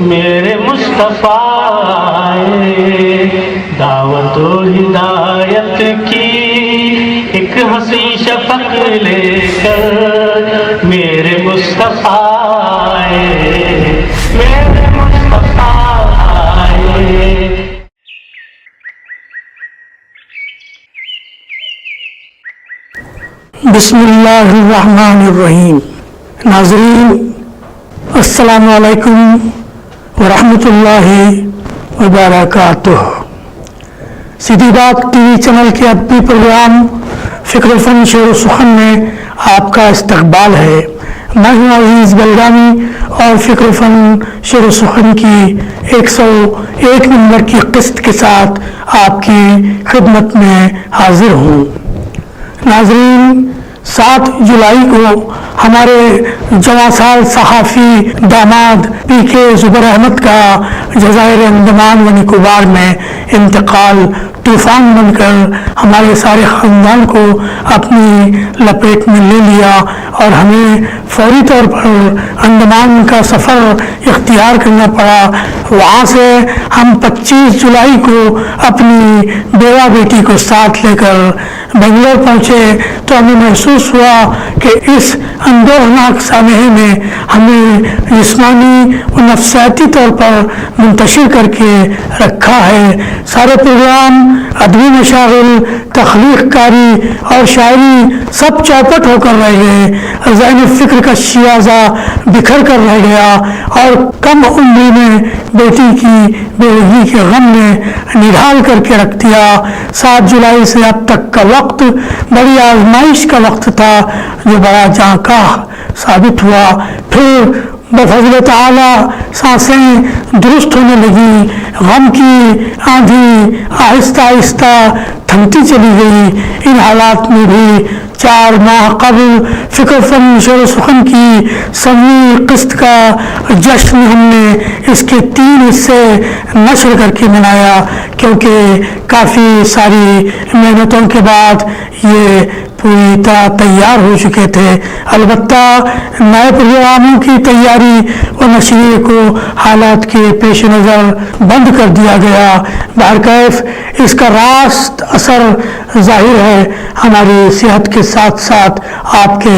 میرے مصطفیٰ دعوت و ہدایت کی ایک ہنسی شفق لے کر میرے مصطفیٰ میرے مصطفیٰ بسم اللہ الرحمن الرحیم. ناظرین السلام علیکم ورحمۃ اللہ وبرکاتہ. سیدھی بات ٹی وی چینل کے ادبی پروگرام فکر و فن شعر و سخن میں آپ کا استقبال ہے. میں ہوں عزیز بلگامی اور فکر و فن شعر و سخن کی 101 نمبر کی قسط کے ساتھ آپ کی خدمت میں حاضر ہوں. ناظرین 7 جولائی کو ہمارے جواں سال صحافی داماد پی کے زبیر احمد کا جزائر انڈمان و نکوبار میں انتقال طوفان بن کر ہمارے سارے خاندان کو اپنی لپیٹ میں لے لیا اور ہمیں فوری طور پر انڈمان کا سفر اختیار کرنا پڑا. وہاں سے ہم 25 جولائی کو اپنی بیوہ بیٹی کو ساتھ لے کر بنگلور پہنچے تو ہمیں محسوس ہوا کہ اس اندوہناک سانحے میں ہمیں جسمانی و نفسیاتی طور پر منتشر کر کے رکھا ہے. سارے پروگرام، ادبی مشاغل، تخلیق کاری اور شاعری سب چوپٹ ہو کر رہ گئے. ذہن فکر کا شیرازہ بکھر کر رہ گیا اور کم عمری میں بیٹی کی بیوگی کے غم نے نڈھال کر کے رکھ دیا. 7 جولائی سے اب تک کا وقت بڑی آزمائش کا وقت تھا جو بڑا جاں کا ثابت ہوا. پھر بفضل تعالی سانسیں درست ہونے لگی. غم کی آندھی آہستہ آہستہ تھمتی چلی گئی. ان حالات میں بھی 4 ماہ قبل فکر فن شعر و سخن کی 7ویں قسط کا جشن ہم نے اس کے 3 حصے نشر کر کے منایا کیونکہ کافی ساری محنتوں کے بعد یہ پوری طرح تیار ہو چکے تھے. البتہ نئے پروگراموں کی تیاری و نشریے کو حالات کے پیش نظر بند کر دیا گیا. بہرکیف اس کا راست اثر ظاہر ہے ہماری صحت کے ساتھ ساتھ آپ کے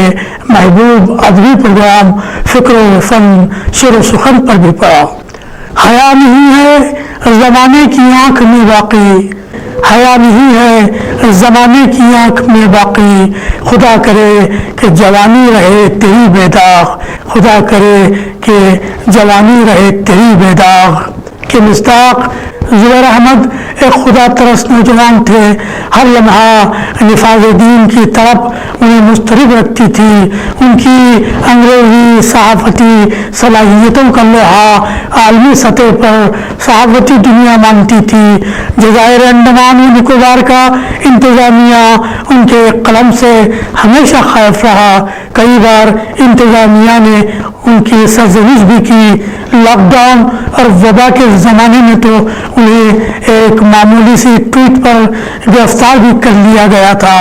محبوب ادبی پروگرام فکر و فن شعر و سخن پر بھی پڑا. حیا نہیں ہے زمانے کی آنکھ میں باقی، حیا نہیں ہے زمانے کی آنکھ میں باقی. خدا کرے کہ جوانی رہے تیری بے داغ، خدا کرے کہ جوانی رہے تیری بے داغ. کہ مصداق زبیر احمد ایک خدا ترس نوجوان تھے. ہر لمحہ نفاذ دین کی طرف انہیں مضطرب رکھتی تھی. ان کی انگریزی صحافتی صلاحیتوں کا لوہا عالمی سطح پر صحافتی دنیا مانتی تھی. جزائر انڈمان و نکوبار کا انتظامیہ ان کے قلم سے ہمیشہ خائف رہا. کئی بار انتظامیہ نے ان کی سرزنش بھی کی. لاک ڈاؤن اور وبا کے زمانے میں تو انہیں ایک معمولی سی ٹویٹ پر گرفتار بھی کر لیا گیا تھا.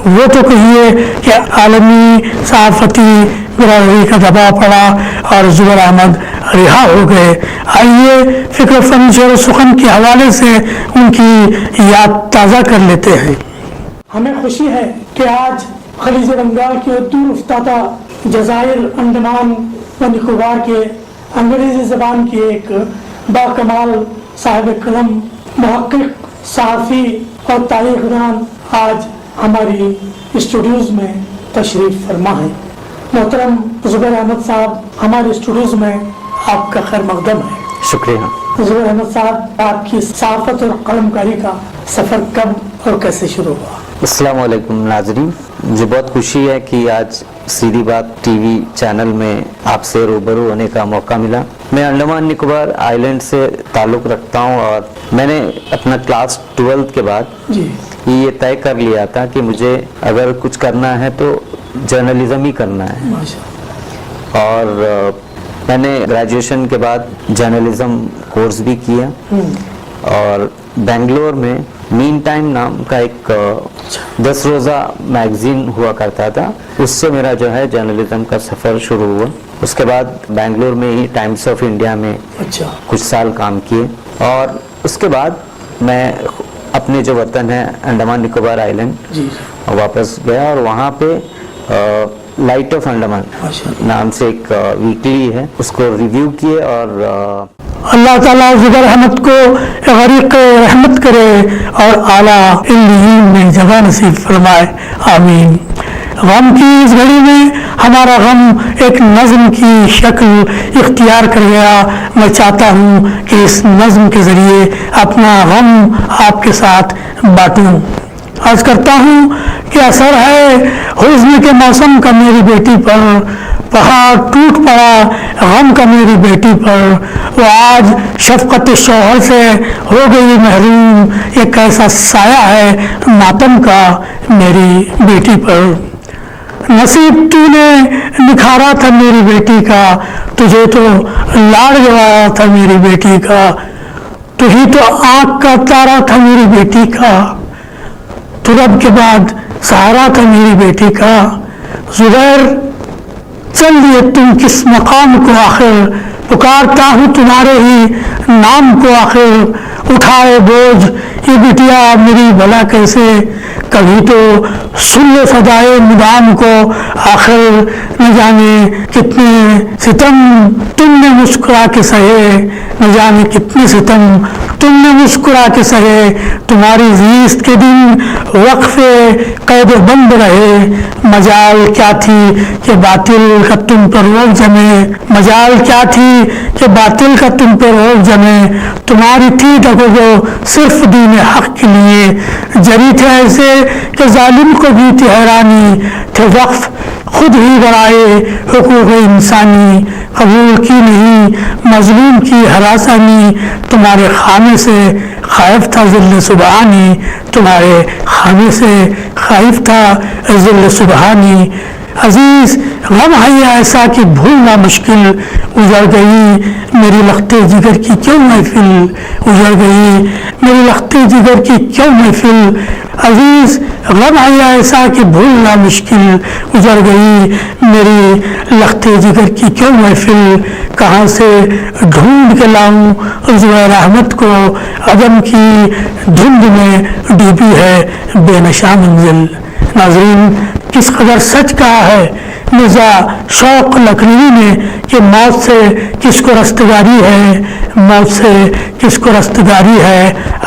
وہ تو کہیے کہ عالمی صحافتی برادری کا دباؤ پڑا اور زبیر احمد رہا ہو گئے. آئیے فکر فن شعر و سخن کے حوالے سے ان کی یاد تازہ کر لیتے ہیں. ہمیں خوشی ہے کہ آج خلیج بنگال کے دور افتادہ جزائر انڈمان و نکوبار کے انگریزی زبان کی ایک باکمال صاحب قلم، محقق، صحافی اور تاریخ دان آج ہماری اسٹوڈیوز میں تشریف فرما ہے. محترم زبیر احمد صاحب ہمارے اسٹوڈیوز میں آپ کا خیر مقدم ہے. شکریہ. زبیر احمد صاحب آپ کی صحافت اور قلم کاری کا سفر کب اور کیسے شروع ہوا؟ السلام علیکم ناظرین. مجھے بہت خوشی ہے کہ آج سیدھی بات ٹی وی چینل میں آپ سے روبرو ہونے کا موقع ملا. میں انڈمان نکوبار آئی لینڈ سے تعلق رکھتا ہوں اور میں نے اپنا کلاس 12 کے بعد یہ طے کر لیا تھا کہ مجھے اگر کچھ کرنا ہے تو جرنلزم ہی کرنا ہے. اور میں نے گریجویشن کے بعد جرنلزم کورس بھی کیا اور बेंगलोर में मीन टाइम नाम का एक 10 रोज़ा मैगजीन हुआ करता था, उससे मेरा जो है जर्नलिज्म का सफ़र शुरू हुआ। उसके बाद बेंगलोर में ही टाइम्स ऑफ इंडिया में अच्छा, कुछ साल काम किए और उसके बाद मैं अपने जो वतन है अंडमान निकोबार आइलैंड जी, वापस गया और वहाँ पे लाइट ऑफ अंडमान अच्छा। नाम से एक वीकली है, उसको रिव्यू किए और अल्लाह ताला ज़ुबर अहमद को गरीक़ रहमत करे और आला इल्लियीन में जगह नसीब फरमाए, आमीन। गम की इस घड़ी में हमारा गम एक नज़्म की शक्ल इख्तियार कर गया। मैं चाहता हूँ कि इस नज़्म के ज़रिए अपना गम आपके साथ बांटूं। अर्ज़ करता हूँ कि असर है हुज़्न के मौसम का मेरी बेटी पर, पहाड़ टूट पड़ा गम का मेरी बेटी पर, वो आज शफ़क़त शौहर से हो गई महरूम, एक कैसा साया है मातम का मेरी बेटी पर। नसीब तूने निखारा था मेरी बेटी का, तुझे तो लाड़ जवाया था मेरी बेटी का, तू ही तो आँख का तारा था मेरी बेटी का, तू रब के बाद सहारा था मेरी बेटी का। ज़ुबैर चल दिए तुम किस मकाम को आखिर, पुकारता हूँ तुम्हारे ही नाम को आखिर, उठाए बोझ ये बिटिया मेरी भला कैसे, कभी तो सुन ले सदाए मुदाम को आखिर, न जाने कितने सितम तुमने मुस्कुरा के सहे, न जाने कितने सितम तुमने मुस्कुरा के सहे, तुम्हारी ज़ीस्त के दिन वक्फे कैद बंद रहे, मजाल क्या थी कि बातिल का तुम पर रोक जमे, मजाल क्या थी कि बातिल का तुम पर रोक जमे, तुम्हारी थी डगो सिर्फ दीन हक के लिए, जरी थे ऐसे कि जालिम को भी थी हैरानी, थे वक्फ खुद ही बराए हुकूक इंसानी, कबूल की नहीं मजलूम की हरासानी, तुम्हारे खाने से खाइफ था ज़िल्ल सुबहानी, तुम्हारे खाने से खाइफ था ज़िल्ल सुबहानी। अजीज़ गम है ये ऐसा कि भूलना मुश्किल, उजड़ गई मेरी लख्ते जिगर की क्यों महफिल, उजड़ गई मेरी लख्ते जिगर की क्यों महफिल। अजीज़ गम है ये ऐसा कि भूलना मुश्किल, उजड़ गई मेरी लख्ते जिगर की क्यों महफिल, कहाँ से ढूंढ के लाऊं ज़ुबैर अहमद को, अदम की धुंध में डूबी है बेनशा मंजिल। नाज़रीन, किस कदर सच कहा है मिर्ज़ा शौक लखनवी ने कि मौत से किसको रस्तगारी है, मौत से किसको रस्तगारी है,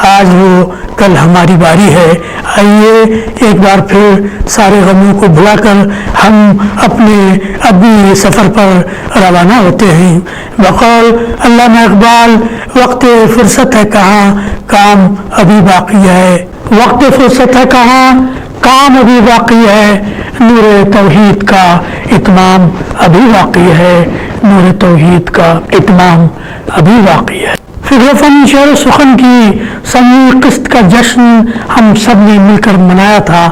आज वो कल हमारी बारी है। आइए एक बार फिर सारे गमों को भुलाकर हम अपने अभी सफ़र पर रवाना होते हैं। बकौल अल्लामा इकबाल, वक्त फुर्सत है कहाँ, काम अभी बाकी है, वक्त फुर्सत है कहाँ, काम अभी बाकी है, नूर तौहीद का इत्माम अभी बाकी है, नूर तौहीद का इत्माम अभी बाकी है। फिक्र फन शेर सुखन की समी किस्त का जश्न हम सब ने मिलकर मनाया था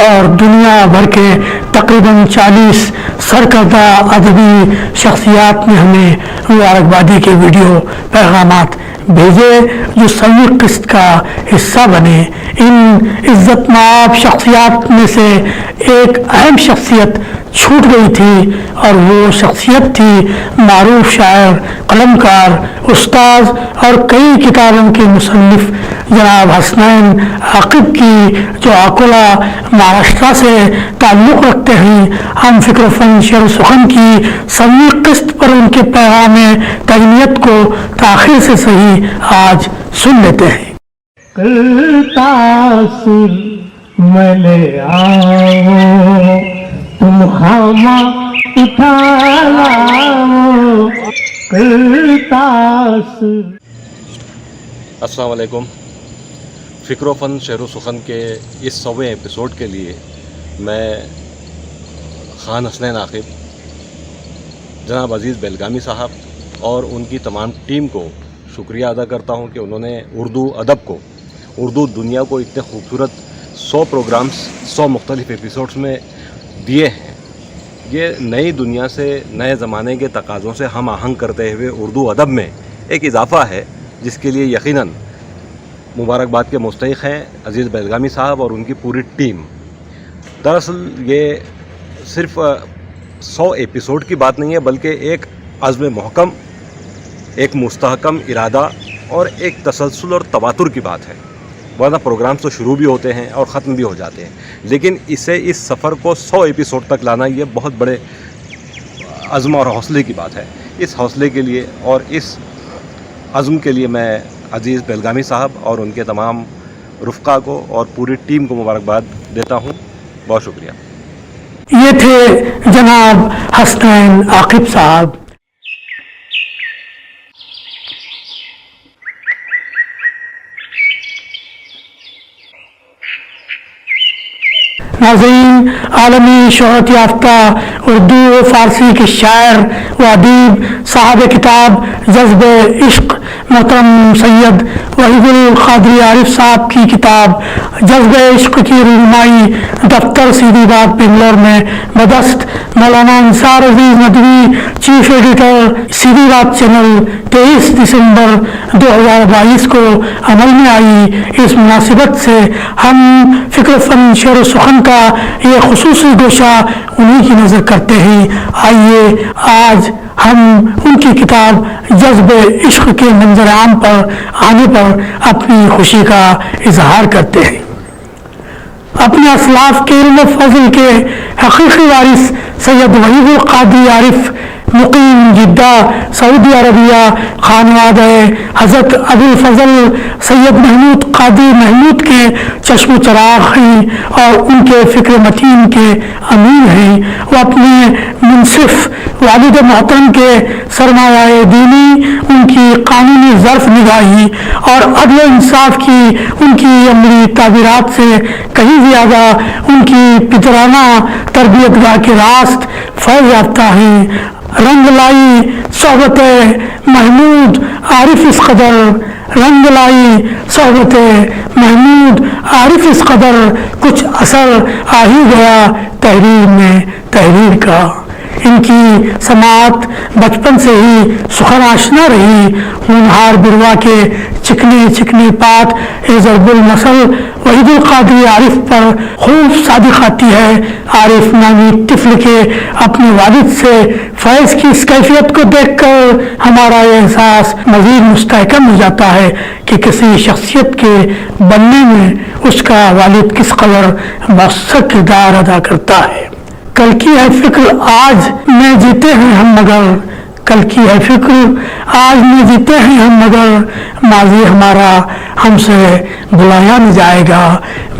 और दुनिया भर के तकरीबन 40 सरकर्दा अदबी शख्सियात ने हमें मुबारकबादी के वीडियो पैगामात भेजे जो समी किस्त का हिस्सा बने। इन इज्जतमाब शख्सियात में से एक अहम शख्सियत छूट गई थी और वो शख्सियत थी मारूफ शायर, कलमकार, उस्ताद और कई किताबों के मुसन्निफ जनाब हसनैन आकिब की, जो अकोला महाराष्ट्र से ताल्लुक़ रखते हैं। हम फ़िक्र फ़न शेर सुखन की समी किस्त पर उनके पैगाम तहनीत को ताख़ीर से सही आज सुन लेते हैं। तासुर मले आओ तुम खामा उठा लाओ तासुर। अस्सलाम वालेकुम। फ़िक्र फ़न शेर सुखन के इस 100वें एपिसोड के लिए मैं ख़ान हसनैन आकिब, जनाब अज़ीज़ बेलगामी साहब और उनकी तमाम टीम को शुक्रिया अदा करता हूं कि उन्होंने उर्दू अदब को, उर्दू दुनिया को इतने खूबसूरत 100 प्रोग्राम्स 100 मुख्तलिफ़ एपिसोड्स में दिए हैं। ये नई दुनिया से, नए ज़माने के तकाज़ों से हम आहंग करते हुए उर्दू अदब में एक इजाफ़ा है जिसके लिए यकीनन मुबारकबाद के मुस्तहिक हैं अजीज़ बेलगामी साहब और उनकी पूरी टीम। दरअसल ये सिर्फ 100 एपिसोड की बात नहीं है, बल्कि एक अज़्म महकम, एक मुस्तहकम इरादा और एक तसलसल और तवातुर की बात है। वरना प्रोग्राम्स तो शुरू भी होते हैं और ख़त्म भी हो जाते हैं, लेकिन इस सफ़र को 100 एपिसोड तक लाना ये बहुत बड़े अज़्म और हौसले की बात है। इस हौसले के लिए और इस अज़्म के लिए मैं अजीज़ बेलगामी साहब और उनके तमाम रुफ़क़ा को और पूरी टीम को मुबारकबाद देता हूँ। बहुत शुक्रिया। ये थे जनाब हसनैन आकिब साहब। नाज़रीन, आलमी शोहरत याफ्ता उर्दू व फ़ारसी के शायर व अदीब साहब किताब जज्ब इश्क मोहतरम सैयद वहीदुल क़ादरी आरिफ साहब की किताब जज्ब इश्क की रहनुमाई दफ्तर सीधी बात बेंगलोर में बदस्त मौलाना अंसार अजीज़ नदवी चीफ एडिटर सीधी बात चैनल 23 दिसंबर 2022 को अमल में आई। इस मुनासिबत से हम फ़िक्र फ़न शेर सुखन का ये खुसूसी गोशा उन्हीं की नज़र करते हैं। आइए आज हम उनकी किताब जज्ब इश्क के मंजर आम पर आने पर अपनी खुशी का इजहार करते हैं। अपने असलाफ के इल्म फज़ल के हकीकी वारिस सैयद वहीदुल क़ादरी आरिफ मुकीम जिद्दा सऊदी अरबिया खानवादा हज़रत अबुल फ़ज़ल सैयद महमूद क़ादरी महमूद के चश्म चराग़ हैं और उनके फ़िक्र मतीन के अमीन हैं। वो अपने मुनसिफ वालिद मोहतरम के सरमाया दीनी, उनकी कानूनी ज़र्फ़ निगाही और अदल इंसाफ की उनकी अमली ताबीरात से कहीं ज़्यादा उनकी पितराना तरबियतगाह के रास्त फैज़ याफ्ता हैं। रंग लाई सोहबत महमूद आरिफ इस कदर, रंग लाई सोहबत महमूद आरिफ इस कदर, कुछ असर आ ही गया तहरीर में तहरीर का। इनकी समात बचपन से ही सुखन आशना रही। होनहार बिरवा के चिकने चिकने पात ज़रबुल नसल वहीदुल क़ादरी आरिफ पर खूब सादिक आती है। आरिफ नामी तिफल के अपने वालिद से फैज़ की इस कैफियत को देखकर हमारा ये एहसास मज़ीद मुस्तहकम हो जाता है कि किसी शख्सियत के बनने में उसका वालिद किस कदर मौसर किरदार अदा करता है। कल की है फिक्र आज में जीते हैं हम मगर, कल की है फिक्र आज में जीते हैं हम मगर, माजी हमारा हमसे बुलाया न जाएगा,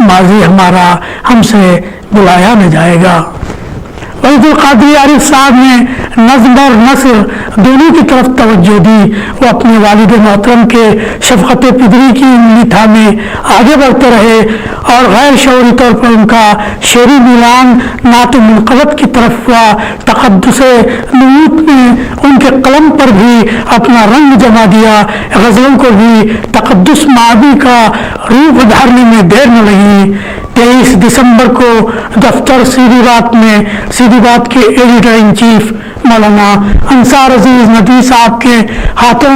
माजी हमारा हमसे बुलाया न जाएगा। वहीदुल क़ादरी आरिफ साहब ने नज़्म और नस्र दोनों की तरफ तवज्जो दी। वो अपने वालिद मोहतरम के शफ़क़त पिदरी की उंगली थामे आगे बढ़ते रहे और गैर शऊरी तौर पर उनका शेरी मिलान नात मुनक़बत की तरफ हुआ। तक़द्दुस नूत ने उनके कलम पर भी अपना रंग जमा दिया। गज़लों को भी तक़द्दुस माबी का रूप धारने में देर न लगी। 23 दिसंबर को दफ्तर सीधी बात में सीधी बात के एडिटर इन चीफ मौलाना अंसार अजीज़ नदवी साहब के हाथों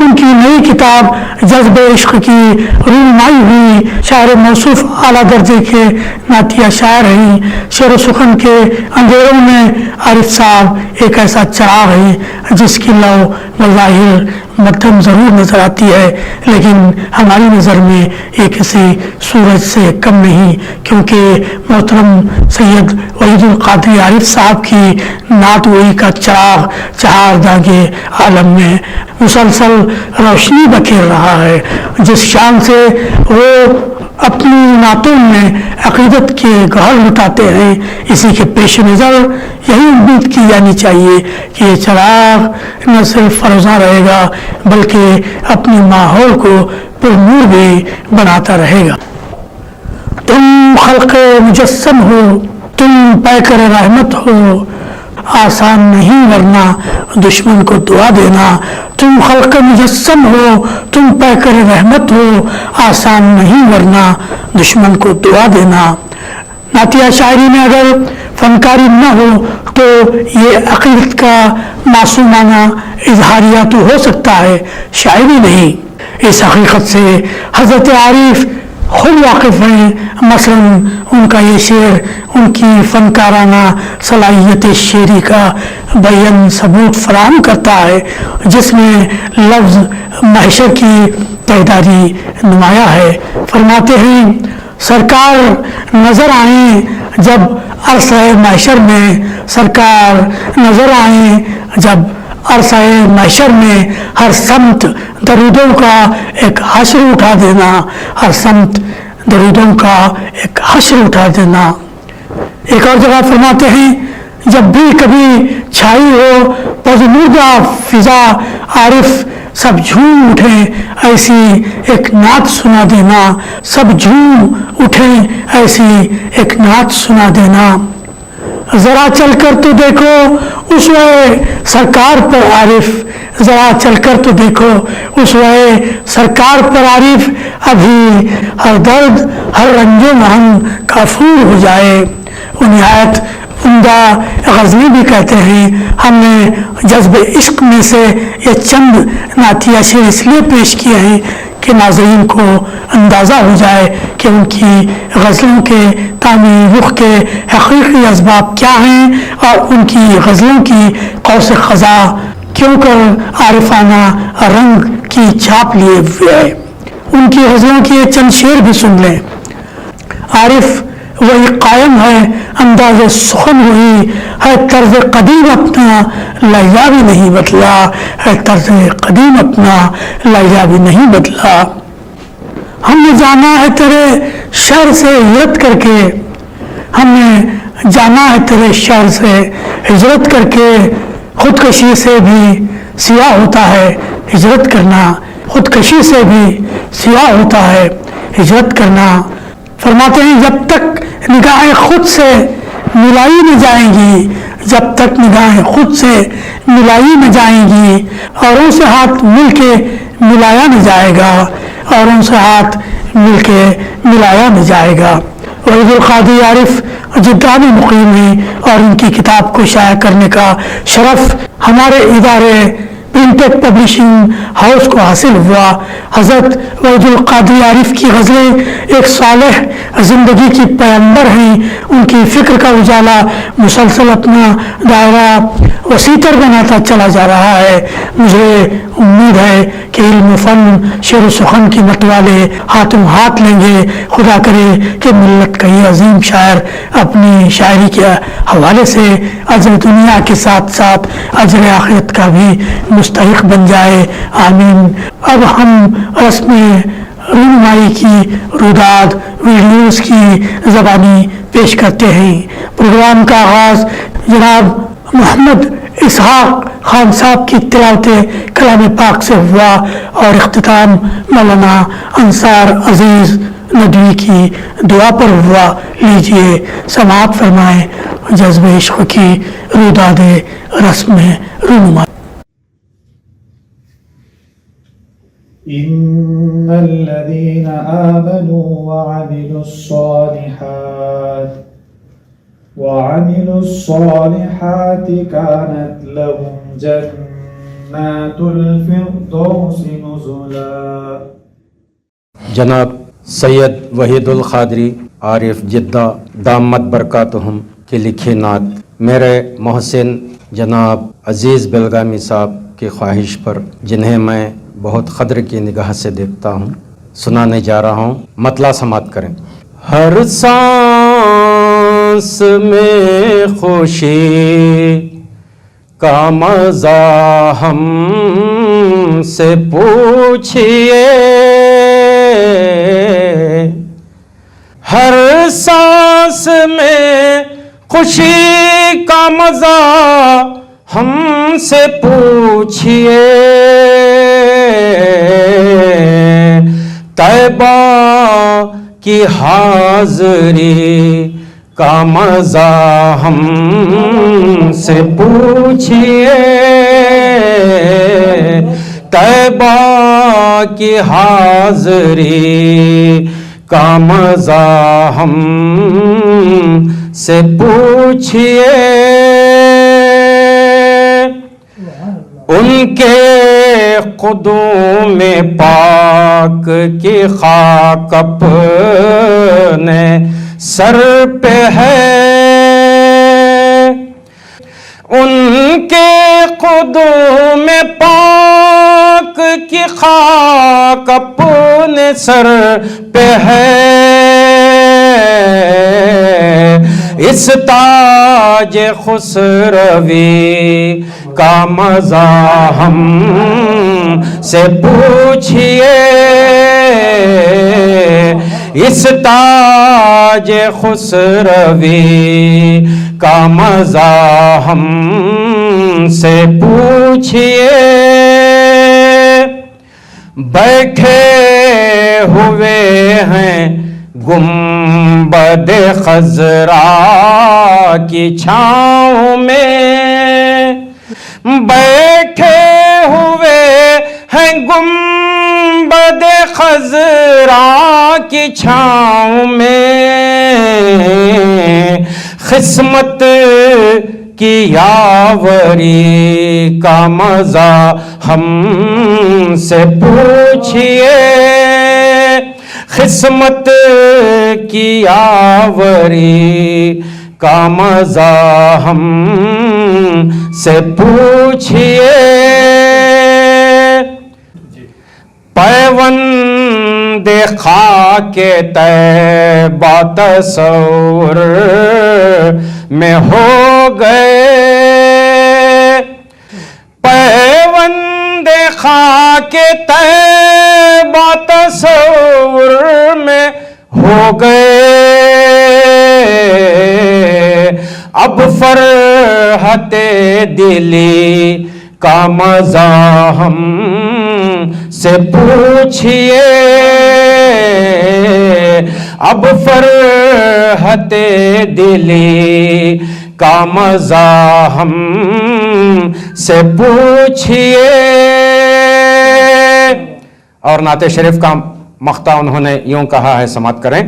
उनकी नई किताब जज्ब इश्क की रहनुमाई हुई। शायर मौसूफ आला दर्जे के नातिया शायर हैं। शेर सुखन के अंधेरों में आरिफ साहब एक ऐसा चराग है जिसकी लौ बज़ाहिर मध्यम ज़रूर नज़र आती है, लेकिन हमारी नज़र में ये किसी सूरज से कम नहीं, क्योंकि मोहतरम सैयद वहीदुल क़ादरी आरिफ साहब की नात गोई का चराग चार दागे आलम में मुसलसल रोशनी बखेर रहा है। जिस शान से वो अपनी नातों में अक़ीदत के गहर लुटाते हैं, इसी के पेश नज़र यही उम्मीद की जानी चाहिए कि ये चराग न सिर्फ फरोज़ा रहेगा बल्कि अपने माहौल को पुरनूर भी बनाता रहेगा। तुम खल्क़े मुजस्सम हो, तुम पैकर रहमत हो, आसान नहीं वरना दुश्मन को दुआ देना। तुम खल्क़े मुजस्सम हो, तुम पैकर रहमत हो, आसान नहीं वरना दुश्मन को दुआ देना। नातिया शायरी में अगर फनकारी न हो तो ये अक़ीदत का मासूमाना इजहारिया तो हो सकता है, शायरी नहीं। इस हकीकत से हज़रत आरिफ खुद वाकिफ़ हैं। मसलन उनका ये शेर उनकी फ़नकाराना सलाहियत शेरी का बयान सबूत फराहम करता है, जिसमें लफ्ज़ महशर की तहदारी नुमाया है। फरमाते हैं, सरकार नज़र आए जब अरसा महशर में, सरकार नज़र आए जब अरसा महशर में, हर समत दरूदों का एक हश्र उठा देना, हर समत दरूदों का एक हश्र उठा देना। एक और जगह फरमाते हैं, जब भी कभी छाई हो पज़मुर्दा फिजा, आरिफ सब झूम उठे ऐसी एक नात सुना देना, सब झूम उठे ऐसी एक नात सुना देना। जरा चलकर तो देखो उस वे सरकार पर आरिफ, जरा चलकर तो देखो उस वे सरकार पर आरिफ, अभी हर दर्द हर रंजो महन काफूर हो जाए। वो निहायत उम्दा गज़लें भी कहते हैं। हमने जज्ब इश्क में से ये चंद नातिया शेर इसलिए पेश किए हैं कि नाज़रीन को अंदाज़ा हो जाए कि उनकी गज़लों के तामीर रुख के हकीकी असबाब क्या हैं और उनकी गज़लों की कौस ख़ज़ा क्यों कर आरिफाना रंग की छाप लिए हुए है। उनकी गज़लों के ये चंद शेर भी सुन लें। आरिफ वही कायम है, अंदाज़ सुखन वही है, तर्ज कदीम अपना लहजा भी नहीं बदला है, तर्ज कदीम अपना लहजा भी नहीं बदला। हमने जाना है तेरे शहर से हिजरत करके, हमने जाना है तेरे शहर से हिजरत करके, खुदकशी से भी सिया होता है हिजरत करना, खुदकशी से भी सिया होता है हिजरत करना। फरमाते हैं, जब तक निगाहें खुद से मिलाई न जाएंगी, जब तक निगाहें खुद से मिलाई न जाएंगी, औरों से हाथ मिल के मिलाया न जाएगा, औरों से हाथ मिल के मिलाया न जाएगा। वहीदुल क़ादी आरिफ जिद्दा में मुक़ीम हैं और इनकी किताब को शाया करने का शरफ हमारे इदारे प्रिंटेड पब्लिशिंग हाउस को हासिल हुआ। हज़रत वहीदुल क़ादी आरिफ की गज़लें एक सालेह ज़िंदगी की पैगंबर हैं। उनकी फ़िक्र का उजाला मुसलसल अपना दायरा वसीतर बनाता चला जा रहा है। मुझे उम्मीद है कि इल्म फ़न शेर सुखन की मतवाले हाथों हाथ लेंगे। खुदा करे कि मिल्लत का ये अजीम शायर अपनी शायरी के हवाले से अजर दुनिया के साथ साथ अजर आखिरत का भी मुस्तहिक बन जाए, आमीन। अब हम रस्म रहनुमाई की रुदाद वीडियोस की ज़बानी पेश करते हैं। प्रोग्राम का आगाज़ जनाब मोहम्मद इसहाक खान साहब की तिलावत कलाम पाक से हुआ और इख्तिताम मौलाना अंसार अजीज़ नदवी की दुआ पर हुआ। लीजिए समाअत फरमाएँ जज्ब इश्क की रुदाद रस्म रहनुमाई। इन्नल्लज़ीना आमनू वअमिलुस्सॉलिहात कानत लहुम जन्नातुल फिरदौसी नुज़ुला। जनाब सैयद वहीदुल क़ादरी आरिफ जिद्दा दामत बरकातुहुम के लिखे नात मेरे मोहसिन जनाब अजीज़ बेलगामी साहब की ख्वाहिश पर, जिन्हें मैं बहुत क़द्र की निगाह से देखता हूँ, सुनाने जा रहा हूँ। मतला समात करें। हर सांस में खुशी का मज़ा हमसे पूछिए, हर सांस में खुशी का मज़ा हमसे पूछिए, तैबा की हाज़री का मज़ा हमसे पूछिए, तैबा की हाज़री का मज़ा हमसे से पूछिए, उनके क़ुदूम पाक की खाक अपने सर पे है, उनके क़ुदूम पाक की खाक अपने सर पे है। इस ताज खुसरवी का मज़ा हम से पूछिए, इस ताज खुसरवी का मज़ा हम से पूछिए। बैठे हुए हैं गुंबद खजरा की छाँव में, बैठे हुए हैं गुंबद खजरा की छाँव में। किस्मत की यावरी का मज़ा हमसे पूछिए, किस्मत की यावरी का मज़ा हमसे पूछिए। पैवंद खाके तैबा तस्वुर में हो गए, पैवंद खाके तैबा तस्वुर में हो गए। अब फरहते दिली का मज़ा हम से पूछिए, अब फरहते दिली का मज़ा हम से पूछिए। और नाते शरीफ का मख्ता उन्होंने यूं कहा है, समात करें।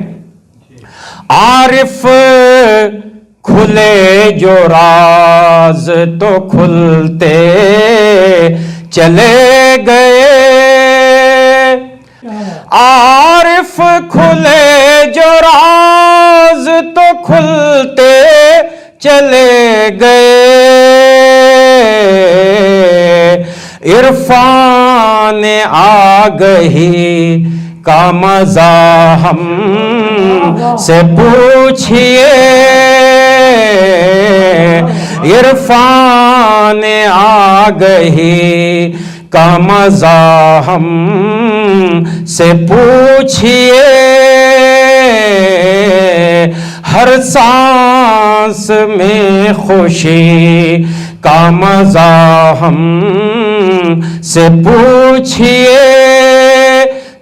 आरिफ खुले जो राज तो खुलते चले गए, आरिफ खुले जो राज तो खुलते चले गए। इरफान आगही का मज़ा हम से पूछिए, इरफान आगही का मज़ा हम से पूछिए। हर सांस में खुशी का मज़ा हम से पूछिए।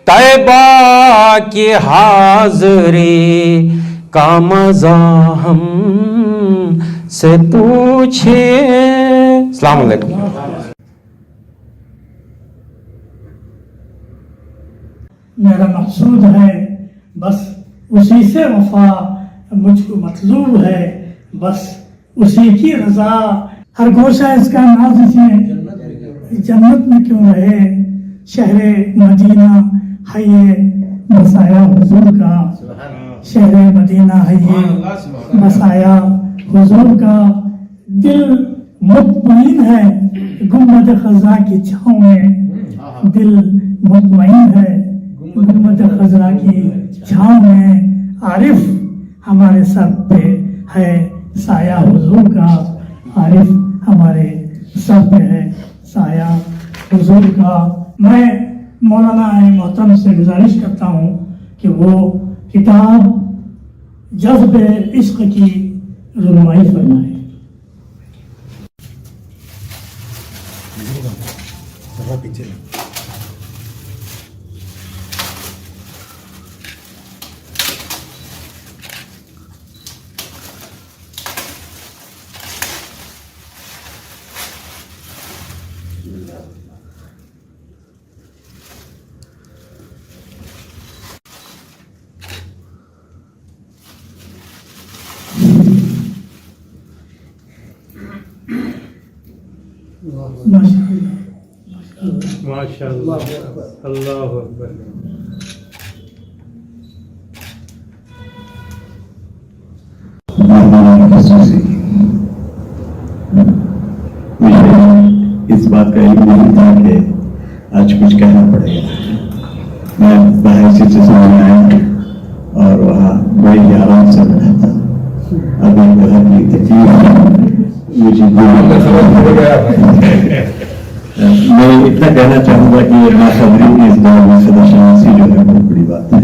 तैबा की हाज़री का मज़ा हम से पूछिए। अस्सलाम वालेकुम। मेरा मकसूद है बस उसी से वफा, मुझको मतलूब है बस उसी की रजा। हर गोशा इसका नाज से जन्नत में क्यों रहे, शहरे मदीना है ये मसाया हुजूर का, शहरे मदीना है ये मसाया हुजूर का। दिल मुतमईन है गुंबद खज़रा की छाँव में, दिल मुतमईन है गुंबद खज़रा की छाँव में। आरिफ हमारे सर पे है साया हुजूर का, आरिफ हमारे सर पे है साया हुजूर का। मैं मौलाना मोहतरम से गुजारिश करता हूँ कि वो किताब जज़्ब इश्क की रुनमाई फरमाए। माशाअल्लाह, अल्लाह अकबर। मुझे इस बात का इल्म नहीं था कि आज कुछ कहना पड़ेगा। मैं बाहर से सुनने आया और वहाँ बड़े ही आराम से बैठा था। अभी घर की तकलीफ मुझे मैं इतना कहना चाहूँगा कि नाखबरी की इस दौर में सदस्यनासी जो है बहुत बड़ी बात है।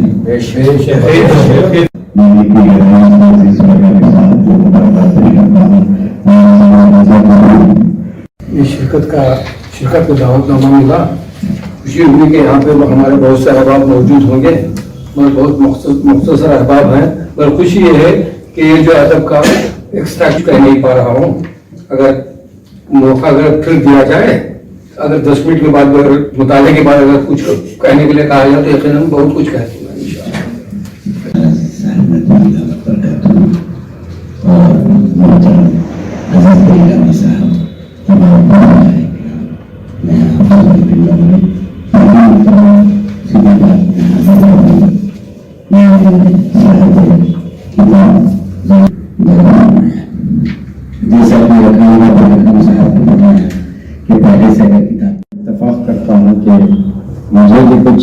ये शिरकत का दावतनामा मिला। खुशी हुई कि यहाँ पे हमारे बहुत से अहबाब मौजूद होंगे, मगर बहुत मुख्तसर अहबाब हैं। मगर खुशी ये है कि ये जो अदब का एक्सट्रैक्ट कर नहीं पा रहा हूँ। अगर मौका अगर फिर दिया जाए, अगर 10 मिनट के बाद मुताले के बाद अगर कुछ कहने के लिए कहा जाए तो यकीनन बहुत कुछ कह दूंगा इंशाअल्लाह। इत्तेफाक करता हूँ कि मुझे भी कुछ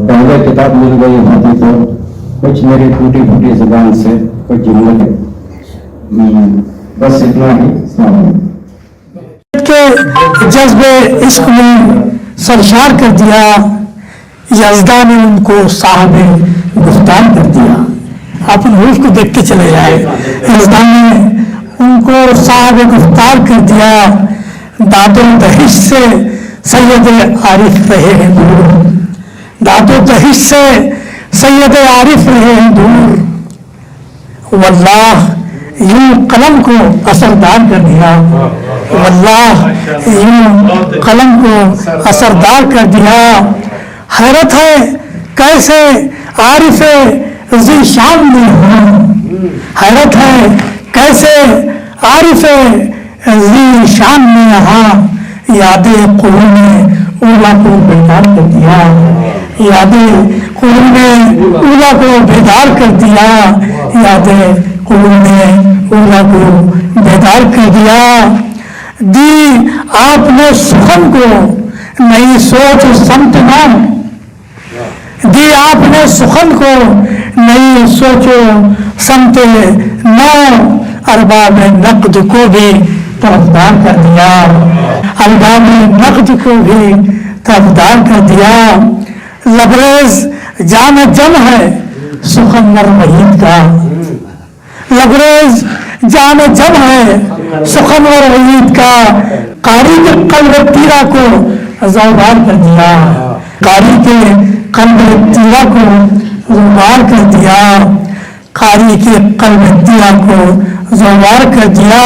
पहले किताब मिल गई होती तो कुछ मेरी टूटी फूटी जुबान से कुछ जुमले बस इतना ही। के जज्बे इश्क में सरशार कर दिया, यज़दा ने उनको साहब गुफ्तार कर दिया। आप उन रूफ को देख के चले जाए, यज़दा ने उनको साहब गुफ्तार कर दिया। दादो दहिश से सैयद आरिफ रहे हैं दूर, दादो दहिश से सैयद आरिफ रहे हैं दूर। वल्लाह यूं कलम को असरदार कर दिया, वल्लाह यूं कलम को असरदार कर दिया। हैरत है कैसे आरिफ ज़ीशान में हूँ, हैरत है कैसे आरिफ ज़ीशान में यहाँ यादें क़ुरूने ऊला को बेदार कर दिया, यादें क़ुरूने ऊला को बेदार कर दिया, यादें क़ुरूने ऊला को बेदार कर दिया। दी आपने सुखन को नई सोच समत नाम, दी आपने सुखन को नई सोचो समत नौ, अरबाब नक़द को भी तरफदार कर दिया, अरबाब नक़द को भी तरफदार कर दिया। लबरेज जाम जम है सुखनवर वहीद का, लबरेज जाम जम है सुखनवर वहीद का। कारी के कल्ब तीरा को ज़ौबार कर दिया, कारी के कल्ब तीरा को ज़ौबार कर दिया, कारी के कल्ब तीरा को ज़ौबार कर दिया।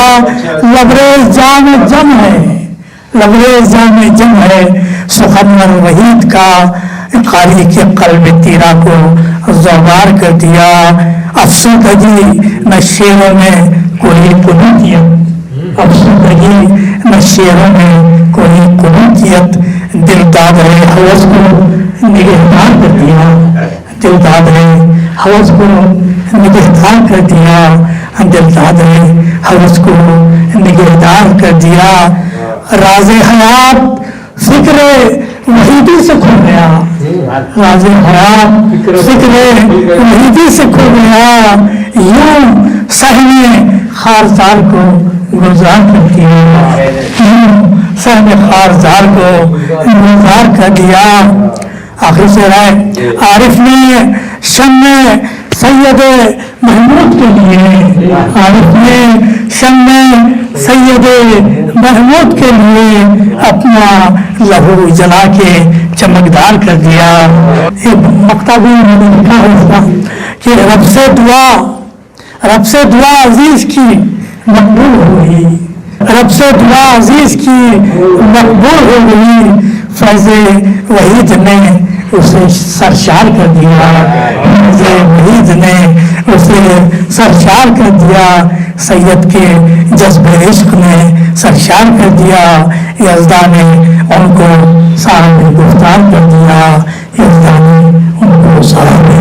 लबरेज जाम जम है, लबरेज जाम जम है सुखनवर वहीद का, कारी के कल्ब तीरा को ज़ौबार कर दिया। अफसुदगी न शेरों में कोई कुनूतियत, अफसुदगी न शेरों में कोई कुनूतियत। दिल दादे हवस को निगहदार कर दिया, दिल दादे हवस को निगहदार कर दिया, दिल दादे हवस को निगहदार कर दिया। राज़े हयात फिक्रे वहीदी से खो गया, राज़े हयात फिक्रे वहीदी से खो गया। यूं सहने खारजार को गुजार कर दिया, यूं सहने खारजार को गुजार कर दिया। आखिर से राय आरिफ ने शम्मे सैयद महमूद के लिए, आरिफ ने शम्मे सैयद महमूद के लिए अपना लहू जला के चमकदार कर दिया। एक मक्ता भी मैंने लिखा होगा कि रब से दुआ अजीज की मकबूल हो गई, रब से दुआ अजीज की मकबूल हो गई। فیض وحید نے اسے سرشار کر دیا، فیض وحید نے اسے سرشار کر دیا، سید کے جذب عشق نے سرشار کر دیا، یزدہ نے ان کو صاحب گفتار کر دیا، یزدہ نے ان کو صاحب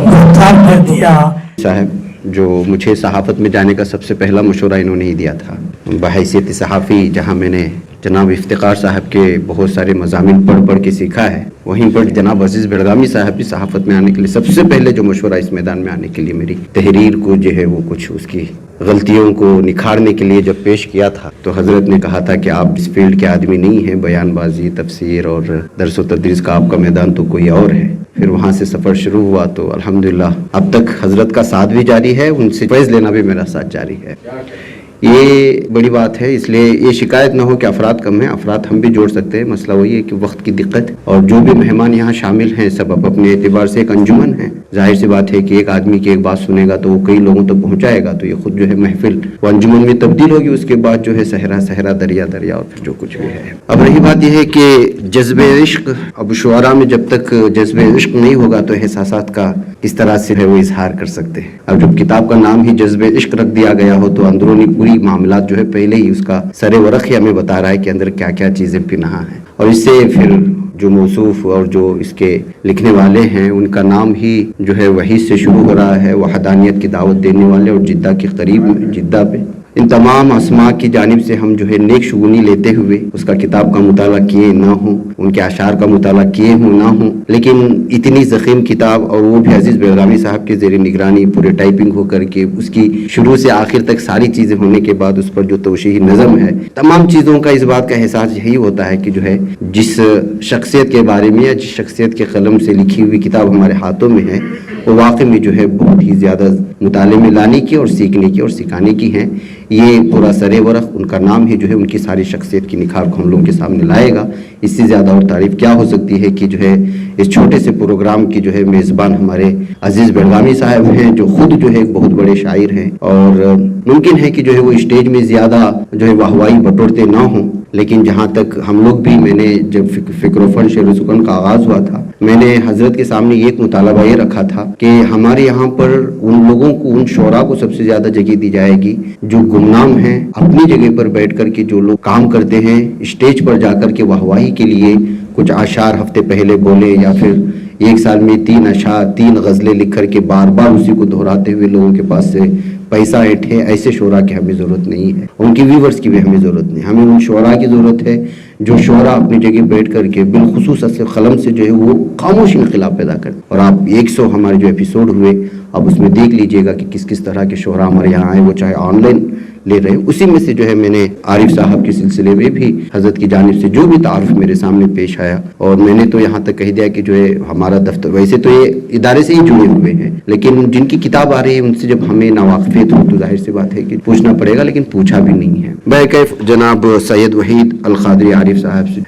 گفتار کر دیا۔ صاحب جو مجھے صحافت میں جانے کا سب سے پہلا مشورہ انہوں نے ہی دیا تھا، بحیثیت صحافی جہاں میں نے جناب افتخار صاحب کے بہت سارے مضامین پڑھ کے سیکھا ہے، وہیں پر جناب عزیز بلگامی صاحب بھی صحافت میں آنے کے لیے سب سے پہلے جو مشورہ اس میدان میں آنے کے لیے میری تحریر کو جو ہے وہ کچھ اس کی غلطیوں کو نکھارنے کے لیے جب پیش کیا تھا تو حضرت نے کہا تھا کہ آپ اس فیلڈ کے آدمی نہیں ہیں، بیان بازی، تفسیر اور درس و تدریس کا آپ کا میدان تو کوئی اور ہے۔ پھر وہاں سے سفر شروع ہوا تو الحمدللہ اب تک حضرت کا ساتھ بھی جاری ہے، ان سے فیض لینا بھی میرا ساتھ جاری ہے۔ یہ بڑی بات ہے، اس لیے یہ شکایت نہ ہو کہ افراد کم ہیں، افراد ہم بھی جوڑ سکتے ہیں، مسئلہ وہی ہے کہ وقت کی دقت، اور جو بھی مہمان یہاں شامل ہیں سب اپنے اعتبار سے ایک انجمن ہے، ظاہر سی بات ہے کہ ایک آدمی کی ایک بات سنے گا تو وہ کئی لوگوں تک پہنچائے گا تو یہ خود جو ہے محفل وہ انجمن میں تبدیل ہوگی، اس کے بعد جو ہے صحرا دریا اور پھر جو کچھ بھی ہے۔ اب رہی بات یہ ہے کہ جذب عشق، اب شعراء میں جب تک جذب عشق نہیں ہوگا تو احساسات کا کس طرح سے ہے وہ اظہار کر سکتے ہیں۔ اب جب کتاب کا نام ہی جذب عشق رکھ دیا گیا ہو تو اندرونی پوری معاملات جو ہے پہلے ہی اس کا سر ورق ہی ہمیں بتا رہا ہے کہ اندر کیا کیا چیزیں پنہاں ہیں، اور اس سے پھر جو موصوف اور جو اس کے لکھنے والے ہیں ان کا نام ہی جو ہے وحید سے شروع ہو رہا ہے، وحدانیت کی دعوت دینے والے، اور جدہ کے قریب جدہ پہ ان تمام اسماء کی جانب سے ہم جو ہے نیک شگونی لیتے ہوئے اس کا کتاب کا مطالعہ کیے نہ ہوں، ان کے اشعار کا مطالعہ کیے ہوں نہ ہوں، لیکن اتنی ضخیم کتاب اور وہ بھی عزیز بلگامی صاحب کے زیر نگرانی پورے ٹائپنگ ہو کر کے اس کی شروع سے آخر تک ساری چیزیں ہونے کے بعد اس پر جو توشیحی نظم ہے، تمام چیزوں کا اس بات کا احساس یہی ہوتا ہے کہ جو ہے جس شخصیت کے بارے میں یا جس شخصیت کے قلم سے لکھی ہوئی کتاب ہمارے ہاتھوں میں ہے وہ واقعی میں جو ہے بہت ہی زیادہ مطالعے میں لانے کی اور سیکھنے کی اور سکھانے کی ہیں۔ یہ پورا سر ورق ان کا نام ہی جو ہے ان کی ساری شخصیت کی نکھار کو ہم لوگوں کے سامنے لائے گا۔ اس سے زیادہ اور تعریف کیا ہو سکتی ہے کہ جو ہے اس چھوٹے سے پروگرام کی جو ہے میزبان ہمارے عزیز بلگامی صاحب ہیں جو خود جو ہے ایک بہت بڑے شاعر ہیں، اور ممکن ہے کہ جو ہے وہ اسٹیج میں زیادہ جو ہے واہوائی بٹورتے نہ ہوں، لیکن جہاں تک ہم لوگ بھی، میں نے جب فکر و فن شعر و سخن کا آغاز ہوا تھا میں نے حضرت کے سامنے ایک مطالبہ یہ رکھا تھا کہ ہمارے یہاں پر ان لوگوں کو، ان شعراء کو سب سے زیادہ جگہ دی جائے گی جو گمنام ہیں، اپنی جگہ پر بیٹھ کر کے جو لوگ کام کرتے ہیں، اسٹیج پر جا کر کے واہواہی کے لیے کچھ اشعار ہفتے پہلے بولے یا پھر ایک سال میں 3 اشعار 3 غزلیں لکھ کر کے بار بار اسی کو دہراتے ہوئے لوگوں کے پاس سے پیسہ اٹھے، ایسے شعراء کی ہمیں ضرورت نہیں ہے، ان کی ویورز کی بھی ہمیں ضرورت نہیں، ہمیں ان شعراء کی ضرورت ہے جو شعراء اپنی جگہ بیٹھ کر کے بالخصوص اصل قلم سے جو ہے وہ خاموش انقلاب پیدا کرتے۔ اور آپ 100 ہمارے جو ایپیسوڈ ہوئے اب اس میں دیکھ لیجئے گا کہ کس کس طرح کے شعراء ہمارے یہاں آئے، وہ چاہے آن لائن لے رہے ہیں، اسی میں سے جو ہے میں نے عارف صاحب کے سلسلے میں بھی حضرت کی جانب سے جو بھی تعارف میرے سامنے پیش آیا، اور میں نے تو یہاں تک کہہ دیا کہ جو ہے ہمارا دفتر ویسے تو یہ ادارے سے ہی جڑے ہوئے ہیں، لیکن جن کی کتاب آ رہی ہے ان سے جب ہمیں ناواقفیت ہو تو ظاہر سی بات ہے کہ پوچھنا پڑے گا، لیکن پوچھا بھی نہیں ہے۔ بہرکیف جناب سید وحید القادری عارف صاحب سے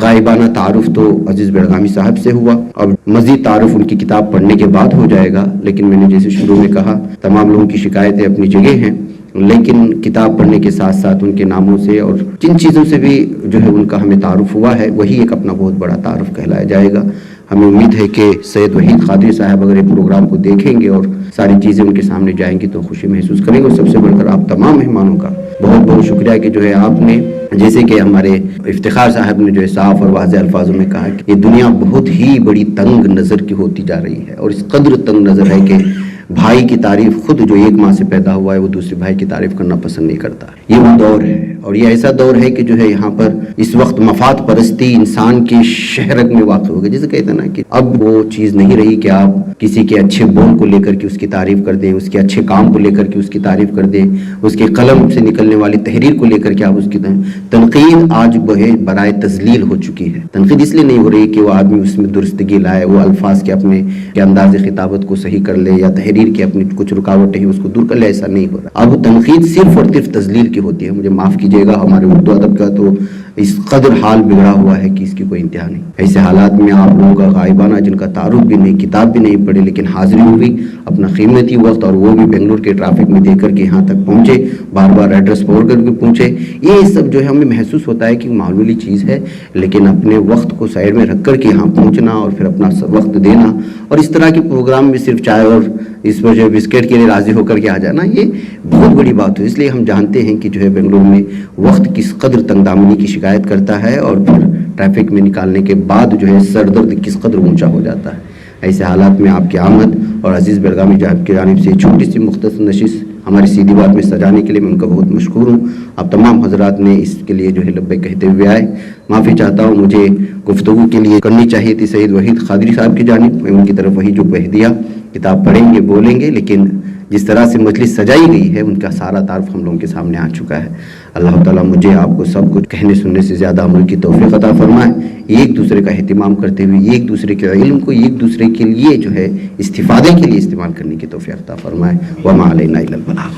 غائبانہ تعارف تو عزیز بلگامی صاحب سے ہوا، اب مزید تعارف ان کی کتاب پڑھنے کے بعد ہو جائے گا، لیکن میں نے جیسے شروع میں کہا تمام لوگوں کی شکایتیں اپنی جگہ ہیں، لیکن کتاب پڑھنے کے ساتھ ساتھ ان کے ناموں سے اور جن چیزوں سے بھی جو ہے ان کا ہمیں تعارف ہوا ہے وہی ایک اپنا بہت بڑا تعارف کہلایا جائے گا۔ ہمیں امید ہے کہ سید وحید قادری صاحب اگر یہ پروگرام کو دیکھیں گے اور ساری چیزیں ان کے سامنے جائیں گی تو خوشی محسوس کریں گے، اور سب سے بڑھ کر آپ تمام مہمانوں کا بہت بہت شکریہ کہ جو ہے آپ نے، جیسے کہ ہمارے افتخار صاحب نے جو ہے صاف اور واضح الفاظوں میں کہا کہ یہ دنیا بہت ہی بڑی تنگ نظر کی ہوتی جا رہی ہے، اور اس قدر تنگ نظر ہے کہ بھائی کی تعریف خود جو ایک ماں سے پیدا ہوا ہے وہ دوسرے بھائی کی تعریف کرنا پسند نہیں کرتا۔ یہ وہ دور ہے، اور یہ ایسا دور ہے کہ جو ہے یہاں پر اس وقت مفاد پرستی انسان کی شہرت میں واقع ہو گئی، جیسے کہتے ہیں نا کہ اب وہ چیز نہیں رہی کہ آپ کسی کے اچھے بول کو لے کر کے اس کی تعریف کر دیں، اس کے اچھے کام کو لے کر کے اس کی تعریف کر دیں، اس کے قلم سے نکلنے والی تحریر کو لے کر کے آپ اس کی تنقید آج برائے تذلیل ہو چکی ہے۔ تنقید اس لیے نہیں ہو رہی کہ وہ آدمی اس میں درستگی لائے، وہ الفاظ کے اپنے انداز خطابت کو صحیح کر لے یا تحریر کی اپنی کچھ رکاوٹیں ہیں اس کو دور کر لے، ایسا نہیں ہو رہا۔ اب تنقید صرف اور صرف تذلیل کی ہوتی ہے، مجھے معاف کیجیے گا، ہمارے اردو ادب کا تو इस कदर हाल बिगड़ा हुआ है कि इसकी कोई इंतहा नहीं। ऐसे हालात में आप लोगों का गायबाना, जिनका तारुफ भी नहीं, किताब भी नहीं पढ़े, लेकिन हाजिरी हुई, अपना कीमती वक्त, और वो भी बेंगलुरु के ट्रैफिक में देकर के यहाँ तक पहुँचे, बार बार एड्रेस बोल कर भी पहुँचे। ये सब जो है हमें महसूस होता है कि मामूली चीज़ है, लेकिन अपने वक्त को साइड में रख कर के यहाँ पहुँचना और फिर अपना वक्त देना, और इस तरह के प्रोग्राम में सिर्फ चाय और इस पर जो बिस्किट के लिए राज़ी होकर के आ जाना, ये बहुत बड़ी बात है। इसलिए हम जानते हैं कि जो है बेंगलुरु में वक्त किस कदर तंगदामनी की शिकायत करता है, और फिर ट्रैफिक में निकालने के बाद जो है सर दर्द किस कदर ऊंचा हो जाता है। ऐसे हालात में आपकी आमद और अजीज़ बेलगामी साहब की जानिब से छोटी सी मुख्तसर नशिस्त हमारी सीधी बात में सजाने के लिए मैं उनका बहुत मशकूर हूँ। आप तमाम हजरात ने इसके लिए जो है लब्बे कहते हुए आए। माफ़ी चाहता हूँ, मुझे गुफ्तगू के लिए करनी चाहिए थी सैयद वहीद खादरी साहब की जानिब। मैं उनकी तरफ वही जो कह दिया, किताब पढ़ेंगे बोलेंगे, लेकिन जिस तरह से मजलिस सजाई गई है उनका सारा तारफ हम लोगों के सामने आ चुका है। अल्लाह ताला मुझे आपको सब कुछ कहने सुनने से ज़्यादा अमल की तौफीक अता फरमाए, एक दूसरे का एहतिमाम करते हुए एक दूसरे के इल्म को एक दूसरे के लिए जो है इस्तिफादे के लिए इस्तेमाल करने की तौफीक अता फरमाए। वमा अलैना इल्लल बलाग।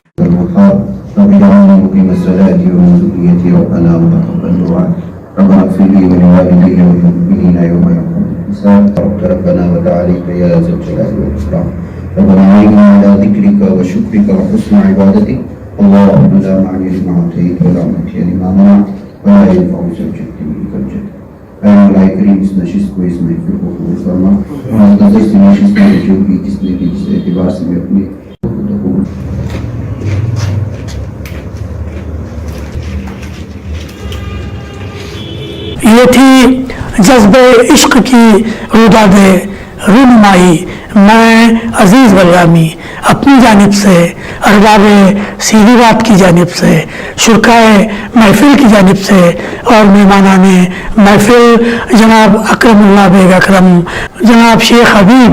ربنا أعنا على ذكرك وشكرك وحسن عبادتك اللهم لا معني لما أعطيت ولا معطي لما منعت ولا ينفع ذا الجد منك الجد. اے مولا کریم اس نشست کو اس محفل کو قبول فرما، اور اس گزشتہ نشست میں جو بھی جس نے بھی جس اعتبار سے میں اپنے یہ تھی جذبہ عشق کی روداد رونمائی۔ میں عزیز بلغامی اپنی جانب سے، ارباب سیدھی بات کی جانب سے، شرکائے محفل کی جانب سے، اور مہمانان محفل جناب اکرم اللہ بیگ اکرم، جناب شیخ حبیب،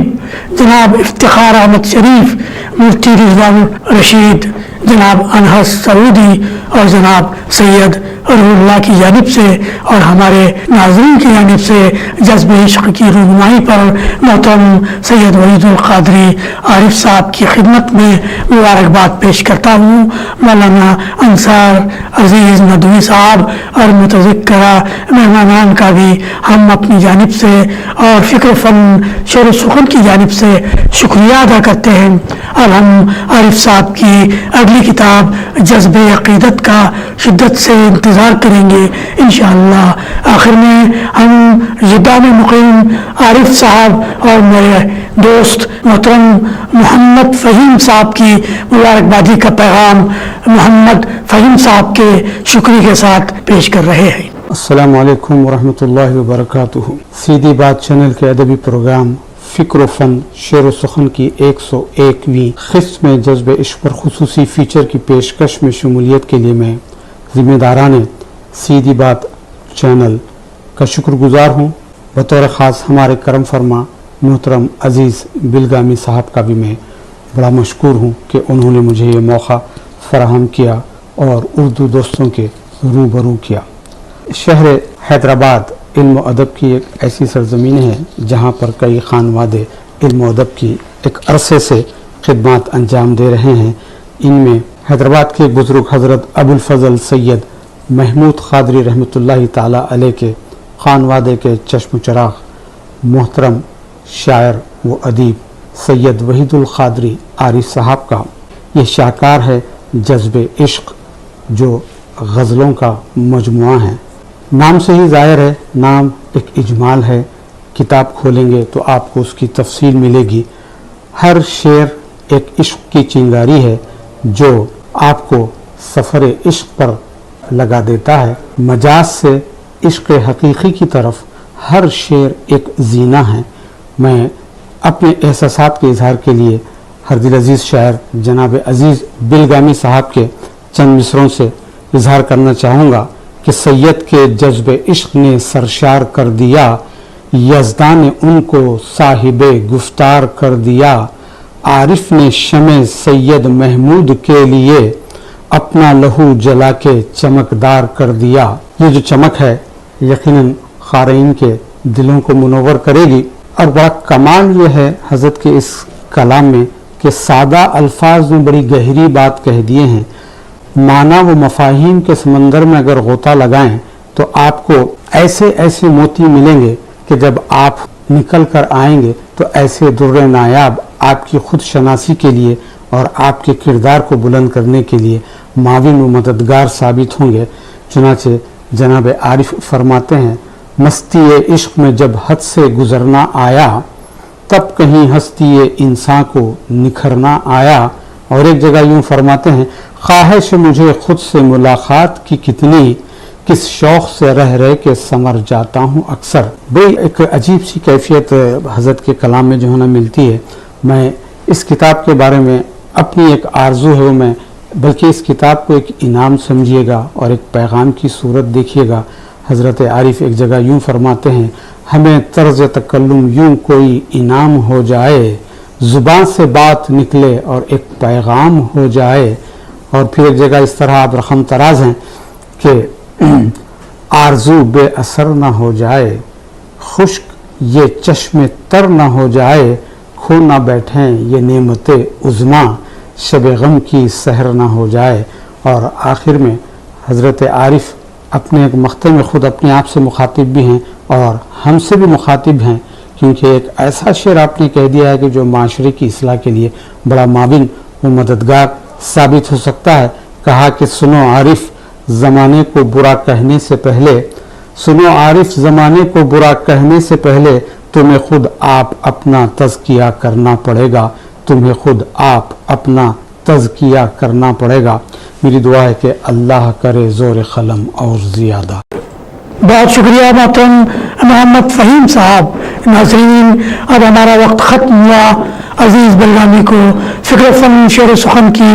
جناب افتخار احمد شریف، مفتی رضوان رشید، جناب انحس سعودی، اور جناب سید روح اللہ کی جانب سے، اور ہمارے ناظرین کی جانب سے جذب عشق کی رونمائی پر محترم سید وحید القادری عارف صاحب کی خدمت میں مبارکباد پیش کرتا ہوں۔ مولانا انصار عزیز ندوی صاحب اور متذکرہ مہمانان کا بھی ہم اپنی جانب سے اور فکر فن شعر و سخن کی جانب سے شکریہ ادا کرتے ہیں، اور ہم عارف صاحب کی اگلی کتاب جذب عقیدت کا شدت سے انتظار کریں گے انشاءاللہ۔ آخر میں ہم جدہ میں مقیم عارف صاحب اور میرے دوست محترم محمد فہیم صاحب کی مبارکبادی کا پیغام محمد فہیم صاحب کے شکریہ کے ساتھ پیش کر رہے ہیں۔ السلام علیکم ورحمۃ اللہ وبرکاتہ۔ سیدھی بات چینل کے ادبی پروگرام فکر و فن شعر و سخن کی 101ویں قسط میں جذب عشق پر خصوصی فیچر کی پیشکش میں شمولیت کے لیے میں ذمہ داران سیدھی بات چینل کا شکر گزار ہوں۔ بطور خاص ہمارے کرم فرما محترم عزیز بلگامی صاحب کا بھی میں بڑا مشکور ہوں کہ انہوں نے مجھے یہ موقع فراہم کیا اور اردو دوستوں کے روبرو کیا۔ شہر حیدرآباد علم و ادب کی ایک ایسی سرزمین ہے جہاں پر کئی خانوادے علم و ادب کی ایک عرصے سے خدمات انجام دے رہے ہیں۔ ان میں حیدرآباد کے بزرگ حضرت ابو الفضل سید محمود قادری رحمۃ اللہ تعالی علیہ کے خانوادے کے چشم چراغ محترم شاعر و ادیب سید وحید القادری عارف صاحب کا یہ شاہکار ہے جذب عشق، جو غزلوں کا مجموعہ ہے۔ نام سے ہی ظاہر ہے، نام ایک اجمال ہے، کتاب کھولیں گے تو آپ کو اس کی تفصیل ملے گی۔ ہر شعر ایک عشق کی چنگاری ہے جو آپ کو سفر عشق پر لگا دیتا ہے۔ مجاز سے عشق حقیقی کی طرف ہر شعر ایک زینہ ہے۔ میں اپنے احساسات کے اظہار کے لیے ہر دل عزیز شاعر جناب عزیز بلگامی صاحب کے چند مصروں سے اظہار کرنا چاہوں گا کہ سید کے جذب عشق نے سرشار کر دیا، یزداں نے ان کو صاحب گفتار کر دیا، عارف نے شمع سید محمود کے لیے اپنا لہو جلا کے چمکدار کر دیا۔ یہ جو چمک ہے یقیناً قارئین کے دلوں کو منور کرے گی، اور بڑا کمال یہ ہے حضرت کے اس کلام میں کہ سادہ الفاظ میں بڑی گہری بات کہہ دیے ہیں۔ معنی و مفاہیم کے سمندر میں اگر غوطہ لگائیں تو آپ کو ایسے ایسے موتی ملیں گے کہ جب آپ نکل کر آئیں گے تو ایسے در نایاب آپ کی خود شناسی کے لیے اور آپ کے کردار کو بلند کرنے کے لیے معاون و مددگار ثابت ہوں گے۔ چنانچہ جناب عارف فرماتے ہیں مستی عشق میں جب حد سے گزرنا آیا تب کہیں ہستی انسان کو نکھرنا آیا۔ اور ایک جگہ یوں فرماتے ہیں خواہش مجھے خود سے ملاقات کی کتنی کس شوق سے رہ کے سمر جاتا ہوں اکثر۔ بڑی ایک عجیب سی کیفیت حضرت کے کلام میں جو ہے نا ملتی ہے۔ میں اس کتاب کے بارے میں اپنی ایک آرزو ہے وہ میں بلکہ اس کتاب کو ایک انعام سمجھیے گا اور ایک پیغام کی صورت دیکھیے گا۔ حضرت عارف ایک جگہ یوں فرماتے ہیں ہمیں طرز تکلم یوں کوئی انعام ہو جائے زبان سے بات نکلے اور ایک پیغام ہو جائے۔ اور پھر ایک جگہ اس طرح آپ رقم تراز ہیں کہ آرزو بے اثر نہ ہو جائے خشک یہ چشم تر نہ ہو جائے کھو نہ بیٹھیں یہ نعمت عظما شب غم کی سحر نہ ہو جائے۔ اور آخر میں حضرت عارف اپنے ایک مقطع میں خود اپنے آپ سے مخاطب بھی ہیں اور ہم سے بھی مخاطب ہیں، کیونکہ ایک ایسا شعر آپ نے کہہ دیا ہے کہ جو معاشرے کی اصلاح کے لیے بڑا معاون و مددگار ثابت ہو سکتا ہے۔ کہا کہ سنو عارف زمانے کو برا کہنے سے پہلے، سنو عارف زمانے کو برا کہنے سے پہلے تمہیں خود آپ اپنا تزکیہ کرنا پڑے گا، تمہیں خود آپ اپنا تزکیہ کرنا پڑے گا۔ میری دعا ہے کہ اللہ کرے زور قلم اور زیادہ۔ بہت شکریہ محترم محمد فہیم صاحب۔ ناظرین اب ہمارا وقت ختم ہوا۔ عزیز بلگامی کو فکر فن شعر و سخن کی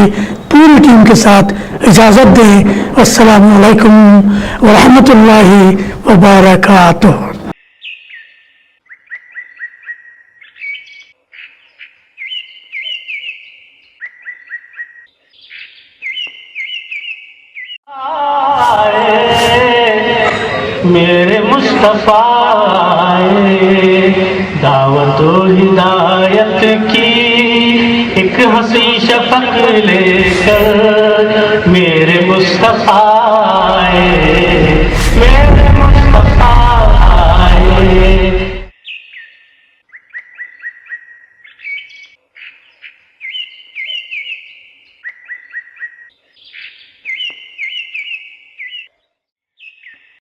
پوری ٹیم کے ساتھ اجازت دیں۔ السلام علیکم ورحمۃ اللہ وبرکاتہ۔ میرے مصطفیٰ آئے دعوت و ہدایت کی ایک ہنسی شفق لے کر، میرے مصطفیٰ